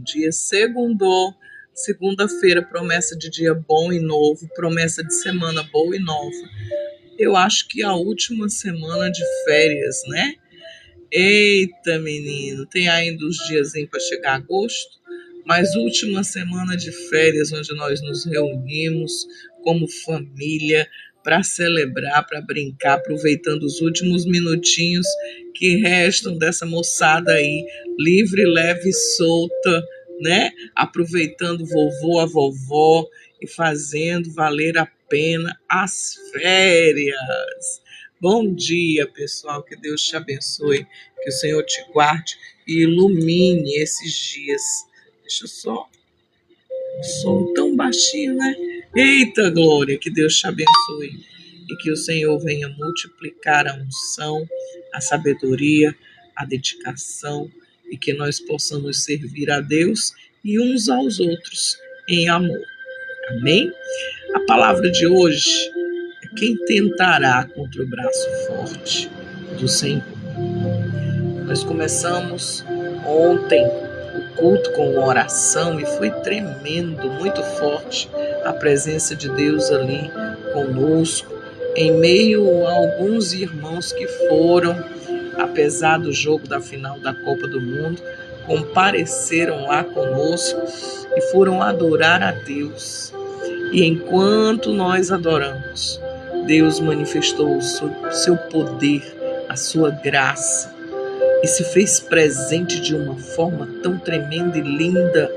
dia. Segundou, segunda-feira, promessa de dia bom e novo, promessa de semana boa e nova. Eu acho que a última semana de férias, né? Eita, menino, tem ainda uns diazinhos para chegar agosto, mas última semana de férias onde nós nos reunimos como família para celebrar, para brincar, aproveitando os últimos minutinhos que restam dessa moçada aí, livre, leve e solta, né? Aproveitando o vovô, a vovó e fazendo valer a pena as férias. Bom dia, pessoal, que Deus te abençoe, que o Senhor te guarde e ilumine esses dias. Deixa eu só, o som tão baixinho, né? Eita glória, que Deus te abençoe e que o Senhor venha multiplicar a unção, a sabedoria, a dedicação e que nós possamos servir a Deus e uns aos outros em amor. Amém? A palavra de hoje é quem tentará contra o braço forte do Senhor. Nós começamos ontem o culto com uma oração e foi tremendo, muito forte a presença de Deus ali conosco, em meio a alguns irmãos que foram, apesar do jogo da final da Copa do Mundo, compareceram lá conosco e foram adorar a Deus. E enquanto nós adoramos, Deus manifestou o seu poder, a sua graça, e se fez presente de uma forma tão tremenda e linda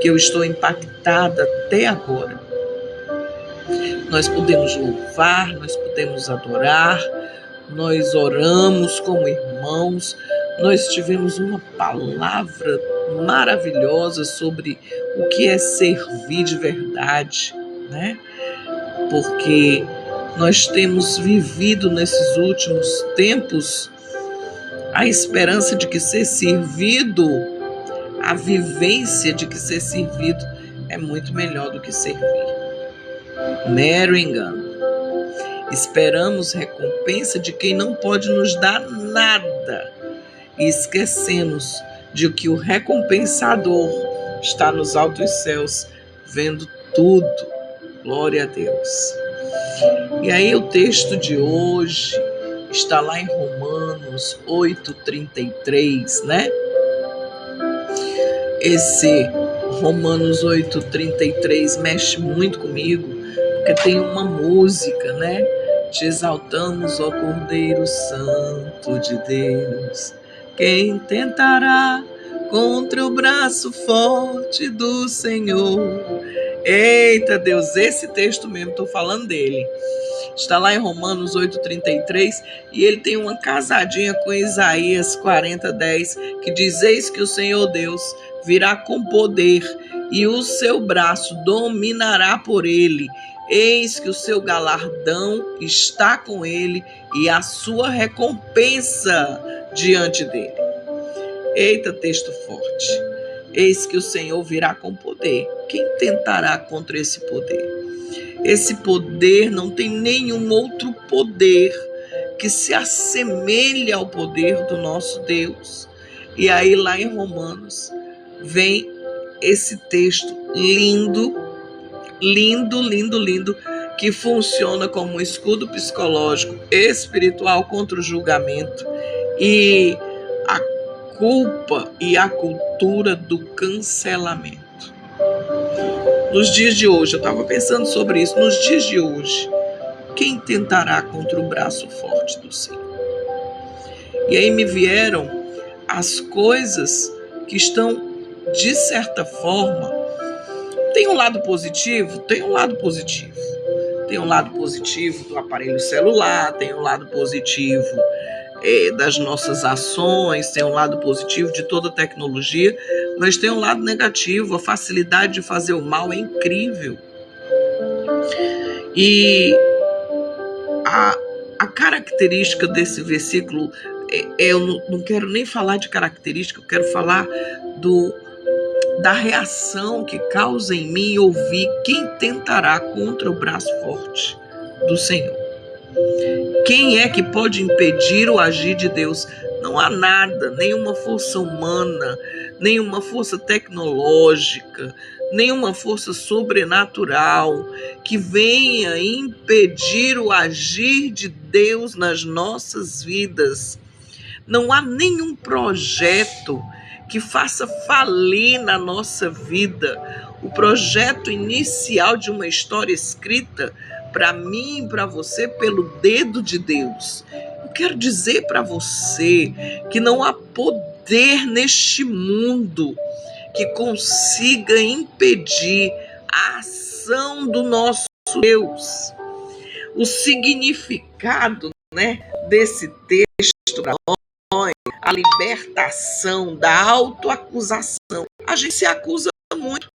que eu estou impactada até agora. Nós podemos louvar, nós podemos adorar, nós oramos como irmãos, nós tivemos uma palavra maravilhosa sobre o que é servir de verdade, né? Porque nós temos vivido nesses últimos tempos a esperança de que ser servido, a vivência de que ser servido é muito melhor do que servir. Mero engano. Esperamos recompensa de quem não pode nos dar nada e esquecemos de que o recompensador está nos altos céus, vendo tudo. Glória a Deus. E aí o texto de hoje está lá em Romanos 8:33, né? Esse Romanos 8:33 mexe muito comigo, porque tem uma música, né? Te exaltamos, ó Cordeiro Santo de Deus. Quem tentará contra o braço forte do Senhor? Eita Deus, esse texto mesmo, estou falando dele. Está lá em Romanos 8:33 e ele tem uma casadinha com Isaías 40:10 que diz: eis que o Senhor Deus virá com poder e o seu braço dominará por ele. Eis que o seu galardão está com ele e a sua recompensa diante dele. Eita, texto forte. Eis que o Senhor virá com poder. Quem tentará contra esse poder? Esse poder não tem nenhum outro poder que se assemelhe ao poder do nosso Deus. E aí lá em Romanos vem esse texto lindo, lindo, lindo, lindo, que funciona como um escudo psicológico espiritual contra o julgamento e a culpa e a cultura do cancelamento. Nos dias de hoje, eu estava pensando sobre isso, nos dias de hoje, quem tentará contra o braço forte do Senhor? E aí me vieram as coisas que estão, de certa forma, tem um lado positivo? Tem um lado positivo. Tem um lado positivo do aparelho celular, tem um lado positivo das nossas ações, tem um lado positivo de toda a tecnologia, mas tem um lado negativo. A facilidade de fazer o mal é incrível. E a característica desse versículo, eu não quero nem falar de característica, eu quero falar da reação que causa em mim ouvir quem tentará contra o braço forte do Senhor. Quem é que pode impedir o agir de Deus? Não há nada, nenhuma força humana, nenhuma força tecnológica, nenhuma força sobrenatural que venha impedir o agir de Deus nas nossas vidas. Não há nenhum projeto que faça falir na nossa vida o projeto inicial de uma história escrita para mim e para você pelo dedo de Deus. Eu quero dizer para você que não há poder neste mundo que consiga impedir a ação do nosso Deus. O significado, desse texto para nós, a libertação da autoacusação. A gente se acusa muito.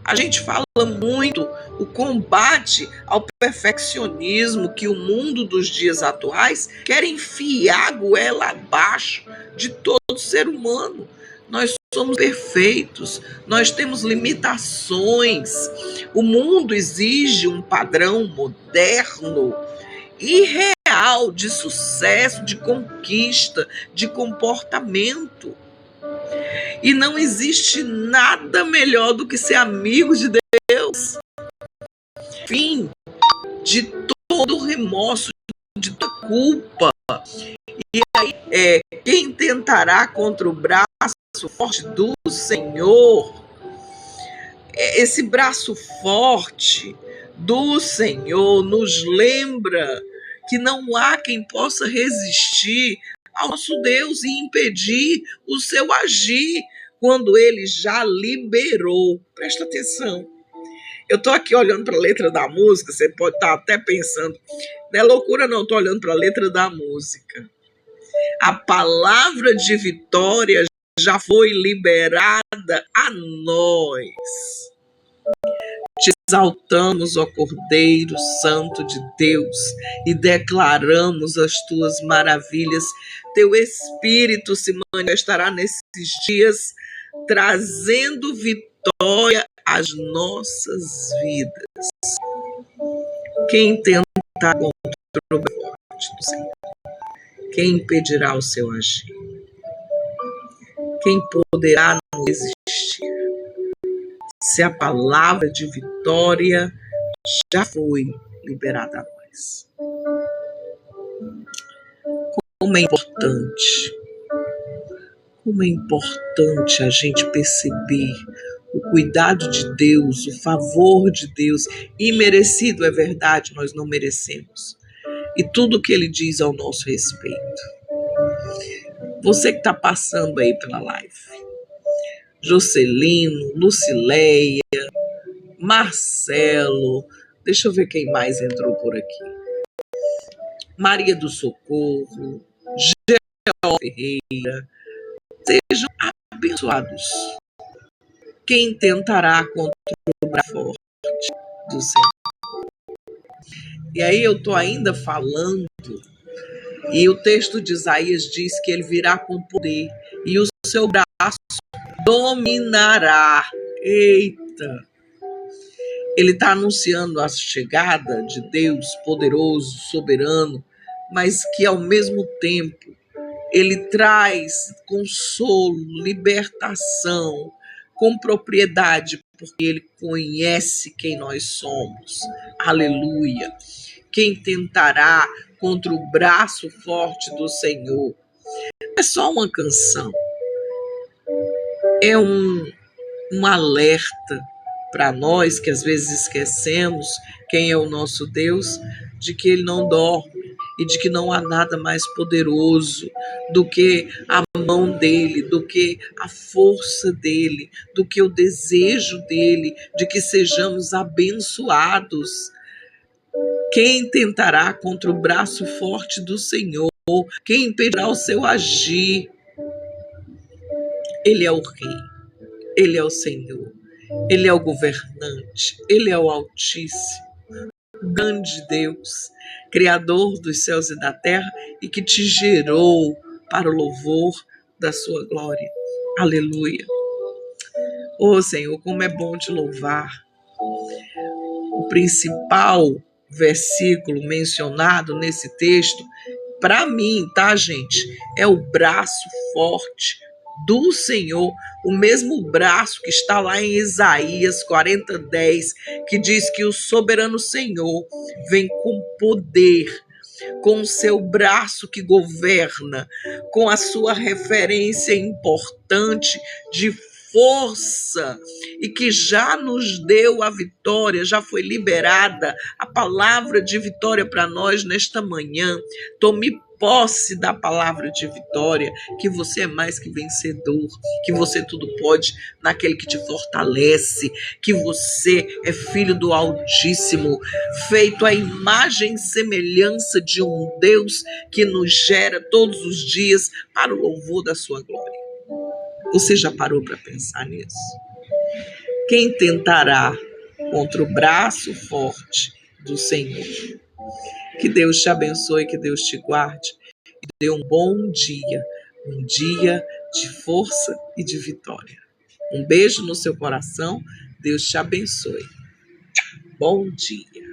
A gente fala muito o combate ao perfeccionismo que o mundo dos dias atuais quer enfiar a goela abaixo de todo ser humano. Nós somos perfeitos, nós temos limitações. O mundo exige um padrão moderno e real de sucesso, de conquista, de comportamento. E não existe nada melhor do que ser amigo de Deus. Fim de todo remorso, de toda culpa. E aí, quem tentará contra o braço forte do Senhor? Esse braço forte do Senhor nos lembra que não há quem possa resistir ao nosso Deus e impedir o seu agir quando ele já liberou. Presta atenção. Eu estou aqui olhando para a letra da música, você pode estar até pensando, não é loucura não, estou olhando para a letra da música. A palavra de vitória já foi liberada a nós. Te exaltamos, ó Cordeiro Santo de Deus, e declaramos as tuas maravilhas. Teu Espírito se manifestará nesses dias, trazendo vitória às nossas vidas. Quem tentar contra o forte do Senhor? Quem impedirá o seu agir? Quem poderá não resistir? Se a palavra de vitória já foi liberada a nós. Como é importante a gente perceber o cuidado de Deus, o favor de Deus, imerecido, é verdade, nós não merecemos. E tudo que ele diz ao nosso respeito. Você que está passando aí pela live, Jocelino, Lucileia, Marcelo, deixa eu ver quem mais entrou por aqui. Maria do Socorro, Geó Ferreira, sejam abençoados. Quem tentará contra o braço forte do Senhor? E aí eu estou ainda falando, e o texto de Isaías diz que ele virá com poder, e o seu braço dominará. Eita! Ele está anunciando a chegada de Deus poderoso, soberano, mas que ao mesmo tempo ele traz consolo, libertação, com propriedade, porque ele conhece quem nós somos. Aleluia! Quem tentará contra o braço forte do Senhor? É só uma canção. É um alerta para nós que às vezes esquecemos quem é o nosso Deus, de que ele não dorme e de que não há nada mais poderoso do que a mão dele, do que a força dele, do que o desejo dele, de que sejamos abençoados. Quem tentará contra o braço forte do Senhor? Quem impedirá o seu agir? Ele é o Rei, ele é o Senhor, ele é o governante, ele é o Altíssimo, grande Deus, Criador dos céus e da terra, e que te gerou para o louvor da sua glória. Aleluia. Oh Senhor, como é bom te louvar. O principal versículo mencionado nesse texto, para mim, tá, gente? É o braço forte do Senhor, o mesmo braço que está lá em Isaías 40:10, que diz que o soberano Senhor vem com poder, com o seu braço que governa, com a sua referência importante de força, e que já nos deu a vitória, já foi liberada a palavra de vitória para nós nesta manhã. Tome posse da palavra de vitória, que você é mais que vencedor, que você tudo pode naquele que te fortalece, que você é filho do Altíssimo, feito à imagem e semelhança de um Deus que nos gera todos os dias para o louvor da sua glória. Você já parou para pensar nisso? Quem tentará contra o braço forte do Senhor? Que Deus te abençoe, que Deus te guarde e dê um bom dia, um dia de força e de vitória. Um beijo no seu coração, Deus te abençoe. Bom dia.